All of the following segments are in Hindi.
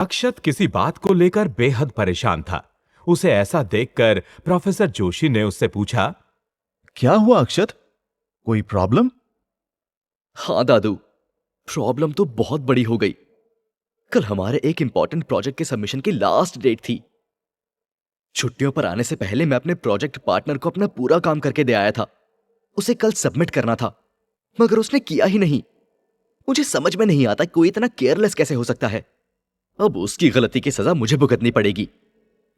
अक्षत किसी बात को लेकर बेहद परेशान था। उसे ऐसा देखकर प्रोफेसर जोशी ने उससे पूछा, क्या हुआ अक्षत? कोई प्रॉब्लम? हाँ दादू, प्रॉब्लम तो बहुत बड़ी हो गई। कल हमारे एक इंपॉर्टेंट प्रोजेक्ट के सबमिशन की लास्ट डेट थी। छुट्टियों पर आने से पहले मैं अपने प्रोजेक्ट पार्टनर को अपना पूरा काम करके दे आया था। उसे कल सबमिट करना था, मगर उसने किया ही नहीं। मुझे समझ में नहीं आता कोई इतना केयरलेस कैसे हो सकता है। अब उसकी गलती की सजा मुझे भुगतनी पड़ेगी।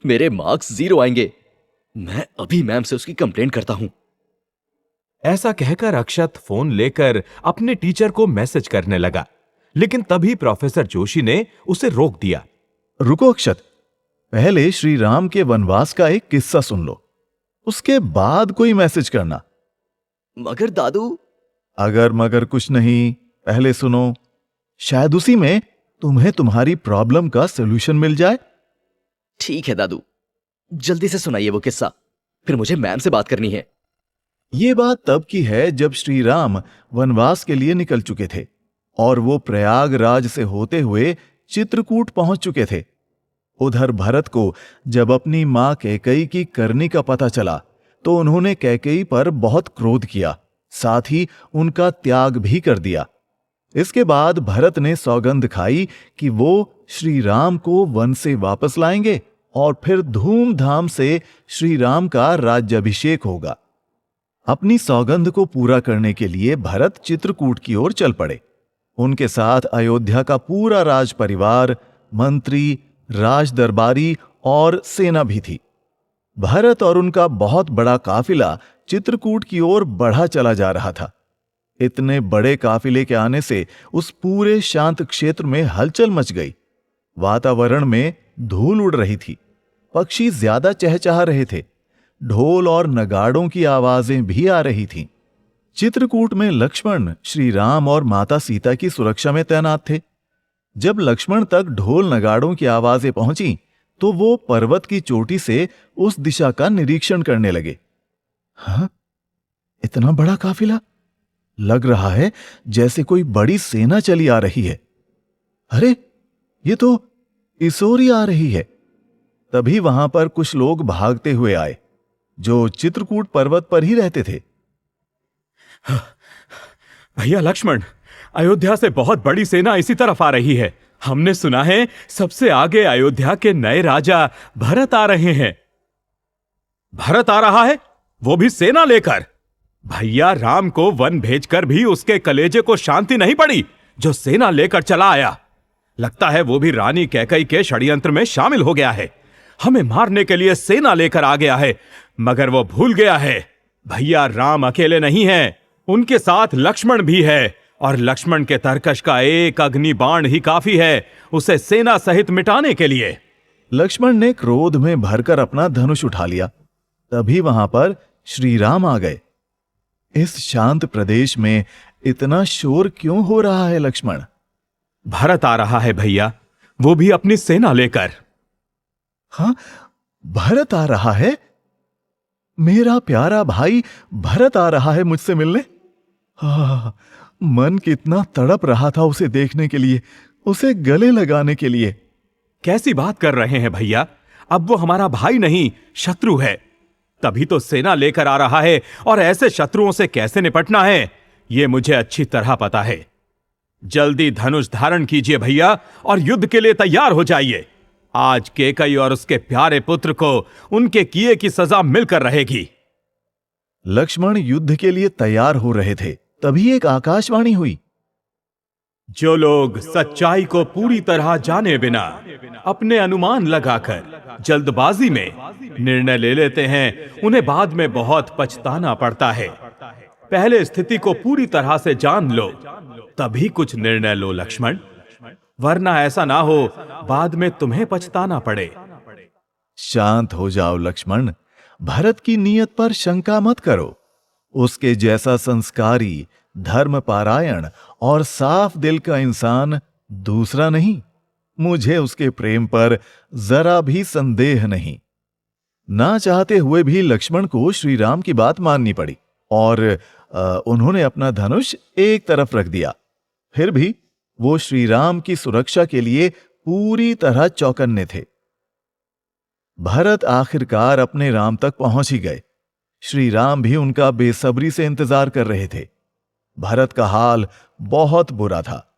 मेरे मार्क्स 0 आएंगे। मैं अभी मैम से उसकी कंप्लेंट करता हूं। ऐसा कहकर अक्षत फोन लेकर अपने टीचर को मैसेज करने लगा, लेकिन तभी प्रोफेसर जोशी ने उसे रोक दिया। रुको अक्षत, पहले श्री राम के वनवास का एक किस्सा सुन लो, उसके बाद कोई मैसेज करना। मगर दादू। अगर मगर कुछ नहीं, पहले सुनो। शायद उसी में तुम्हें तुम्हारी प्रॉब्लम का सॉल्यूशन मिल जाए। ठीक है दादू, जल्दी से सुनाइए वो किस्सा, फिर मुझे मैम से बात करनी है। ये बात तब की है जब श्री राम वनवास के लिए निकल चुके थे और वो प्रयागराज से होते हुए चित्रकूट पहुंच चुके थे। उधर भरत को जब अपनी मां कैकेयी की करनी का पता चला तो उन्होंने कैकेयी पर बहुत क्रोध किया, साथ ही उनका त्याग भी कर दिया। इसके बाद भरत ने सौगंध खाई कि वो श्री राम को वन से वापस लाएंगे और फिर धूमधाम से श्री राम का राज्याभिषेक होगा। अपनी सौगंध को पूरा करने के लिए भरत चित्रकूट की ओर चल पड़े। उनके साथ अयोध्या का पूरा राज परिवार, मंत्री, राज दरबारी और सेना भी थी। भरत और उनका बहुत बड़ा काफिला चित्रकूट की ओर बढ़ा चला जा रहा था। इतने बड़े काफिले के आने से उस पूरे शांत क्षेत्र में हलचल मच गई। वातावरण में धूल उड़ रही थी, पक्षी ज्यादा चहचहा रहे थे, ढोल और नगाड़ों की आवाजें भी आ रही थीं। चित्रकूट में लक्ष्मण, श्री राम और माता सीता की सुरक्षा में तैनात थे। जब लक्ष्मण तक ढोल नगाड़ों की आवाजें पहुंची तो वो पर्वत की चोटी से उस दिशा का निरीक्षण करने लगे। हाँ, इतना बड़ा काफिला! लग रहा है जैसे कोई बड़ी सेना चली आ रही है। अरे, ये तो इसोरी आ रही है। तभी वहां पर कुछ लोग भागते हुए आए जो चित्रकूट पर्वत पर ही रहते थे। भैया लक्ष्मण, अयोध्या से बहुत बड़ी सेना इसी तरफ आ रही है। हमने सुना है सबसे आगे अयोध्या के नए राजा भरत आ रहे हैं। भरत आ रहा है, वो भी सेना लेकर? भैया, राम को वन भेजकर भी उसके कलेजे को शांति नहीं पड़ी जो सेना लेकर चला आया। लगता है वो भी रानी कैकेयी के षड्यंत्र में शामिल हो गया है। हमें मारने के लिए सेना लेकर आ गया है, मगर वो भूल गया है भैया, राम अकेले नहीं हैं, उनके साथ लक्ष्मण भी है और लक्ष्मण के तरकश का एक अग्नि बाण ही काफी है उसे सेना सहित मिटाने के लिए। लक्ष्मण ने क्रोध में भरकर अपना धनुष उठा लिया। तभी वहां पर श्री राम आ गए। इस शांत प्रदेश में इतना शोर क्यों हो रहा है लक्ष्मण? भरत आ रहा है भैया, वो भी अपनी सेना लेकर। हाँ, भरत आ रहा है? मेरा प्यारा भाई भरत आ रहा है मुझसे मिलने। हाँ, मन कितना तड़प रहा था उसे देखने के लिए, उसे गले लगाने के लिए। कैसी बात कर रहे हैं भैया, अब वो हमारा भाई नहीं शत्रु है। तभी तो सेना लेकर आ रहा है और ऐसे शत्रुओं से कैसे निपटना है ये मुझे अच्छी तरह पता है। जल्दी धनुष धारण कीजिए भैया और युद्ध के लिए तैयार हो जाइए। आज कैकेयी और उसके प्यारे पुत्र को उनके किए की सजा मिलकर रहेगी। लक्ष्मण युद्ध के लिए तैयार हो रहे थे, तभी एक आकाशवाणी हुई। जो लोग सच्चाई को पूरी तरह जाने बिना अपने अनुमान लगाकर जल्दबाजी में निर्णय ले लेते हैं, उन्हें बाद में बहुत पछताना पड़ता है। पहले स्थिति को पूरी तरह से जान लो, तभी कुछ निर्णय लो लक्ष्मण, वरना ऐसा ना हो बाद में तुम्हें पछताना पड़े। शांत हो जाओ लक्ष्मण, भरत की नीयत पर शंका मत करो। उसके जैसा संस्कारी, धर्मपारायण और साफ दिल का इंसान दूसरा नहीं। मुझे उसके प्रेम पर जरा भी संदेह नहीं। ना चाहते हुए भी लक्ष्मण को श्री राम की बात माननी पड़ी और उन्होंने अपना धनुष एक तरफ रख दिया। फिर भी वो श्री राम की सुरक्षा के लिए पूरी तरह चौकन्ने थे। भरत आखिरकार अपने राम तक पहुंच ही गए। श्री राम भी उनका बेसब्री से इंतजार कर रहे थे। भरत का हाल बहुत बुरा था।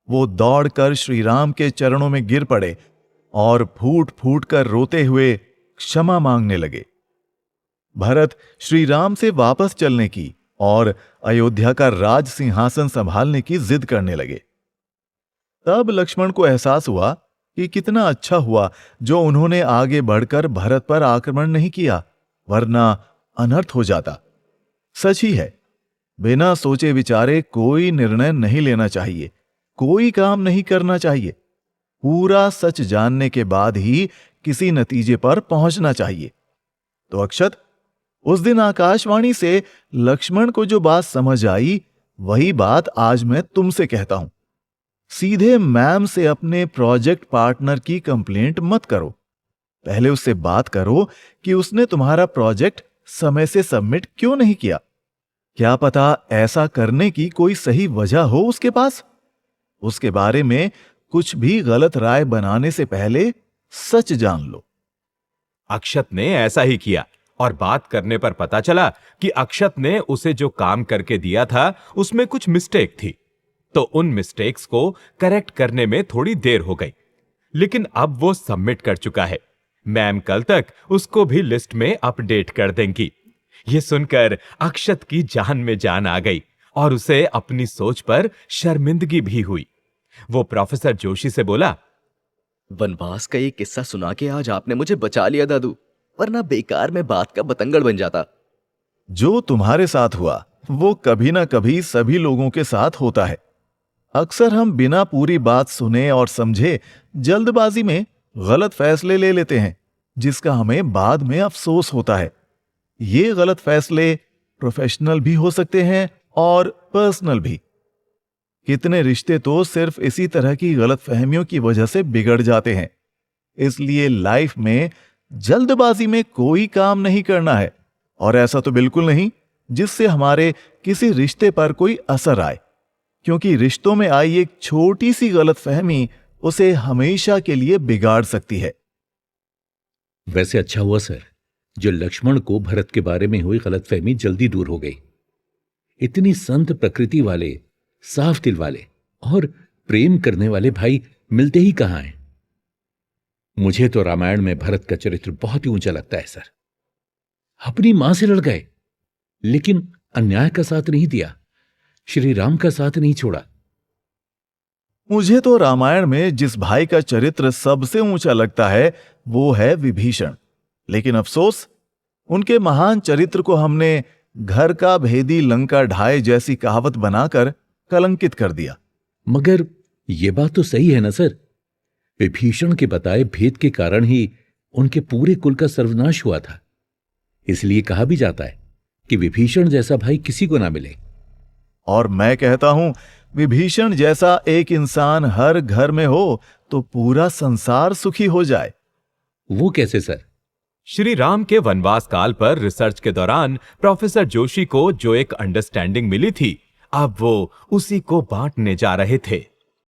वो दौड़कर श्री राम के चरणों में गिर पड़े और फूट फूट कर रोते हुए क्षमा मांगने लगे। भरत श्री राम से वापस चलने की और अयोध्या का राज सिंहासन संभालने की जिद करने लगे। तब लक्ष्मण को एहसास हुआ कि कितना अच्छा हुआ जो उन्होंने आगे बढ़कर भरत पर आक्रमण नहीं किया, वरना अनर्थ हो जाता। सच ही है, बिना सोचे विचारे कोई निर्णय नहीं लेना चाहिए, कोई काम नहीं करना चाहिए। पूरा सच जानने के बाद ही किसी नतीजे पर पहुंचना चाहिए। तो अक्षत, उस दिन आकाशवाणी से लक्ष्मण को जो बात समझ आई, वही बात आज मैं तुमसे कहता हूं। सीधे मैम से अपने प्रोजेक्ट पार्टनर की कंप्लेंट मत करो। पहले उससे बात करो कि उसने तुम्हारा प्रोजेक्ट समय से सबमिट क्यों नहीं किया। क्या पता ऐसा करने की कोई सही वजह हो उसके पास। उसके बारे में कुछ भी गलत राय बनाने से पहले सच जान लो। अक्षत ने ऐसा ही किया और बात करने पर पता चला कि अक्षत ने उसे जो काम करके दिया था उसमें कुछ मिस्टेक थी। तो उन मिस्टेक्स को करेक्ट करने में थोड़ी देर हो गई, लेकिन अब वो सबमिट कर चुका है। मैम कल तक उसको भी लिस्ट में अपडेट कर देंगी। ये सुनकर अक्षत की जान में जान आ गई और उसे अपनी सोच पर शर्मिंदगी भी हुई। वो प्रोफेसर जोशी से बोला, वनवास का ये किस्सा सुना के आज आपने मुझे बचा लिया दादू, वरना बेकार में बात का बतंगड़ बन जाता। जो तुम्हारे साथ हुआ वो कभी ना कभी सभी लोगों के साथ होता है। अक्सर हम बिना पूरी बात सुने और समझे जल्दबाजी में गलत फैसले ले लेते हैं, जिसका हमें बाद में अफसोस होता है। ये गलत फैसले प्रोफेशनल भी हो सकते हैं और पर्सनल भी। कितने रिश्ते तो सिर्फ इसी तरह की गलतफहमियों की वजह से बिगड़ जाते हैं। इसलिए लाइफ में जल्दबाजी में कोई काम नहीं करना है, और ऐसा तो बिल्कुल नहीं जिससे हमारे किसी रिश्ते पर कोई असर आए, क्योंकि रिश्तों में आई एक छोटी सी गलतफहमी उसे हमेशा के लिए बिगाड़ सकती है। वैसे अच्छा हुआ सर, जो लक्ष्मण को भरत के बारे में हुई गलतफहमी जल्दी दूर हो गई। इतनी संत प्रकृति वाले, साफ दिल वाले और प्रेम करने वाले भाई मिलते ही कहां हैं। मुझे तो रामायण में भरत का चरित्र बहुत ही ऊंचा लगता है सर। अपनी मां से लड़ गए, लेकिन अन्याय का साथ नहीं दिया, श्री राम का साथ नहीं छोड़ा। मुझे तो रामायण में जिस भाई का चरित्र सबसे ऊंचा लगता है वो है विभीषण। लेकिन अफसोस, उनके महान चरित्र को हमने घर का भेदी लंका ढाए जैसी कहावत बनाकर कलंकित कर दिया। मगर यह बात तो सही है ना सर, विभीषण के बताए भेद के कारण ही उनके पूरे कुल का सर्वनाश हुआ था। इसलिए कहा भी जाता है कि विभीषण जैसा भाई किसी को ना मिले। और मैं कहता हूं, विभीषण जैसा एक इंसान हर घर में हो तो पूरा संसार सुखी हो जाए। वो कैसे सर? श्री राम के वनवास काल पर रिसर्च के दौरान प्रोफेसर जोशी को जो एक अंडरस्टैंडिंग मिली थी, अब वो उसी को बांटने जा रहे थे।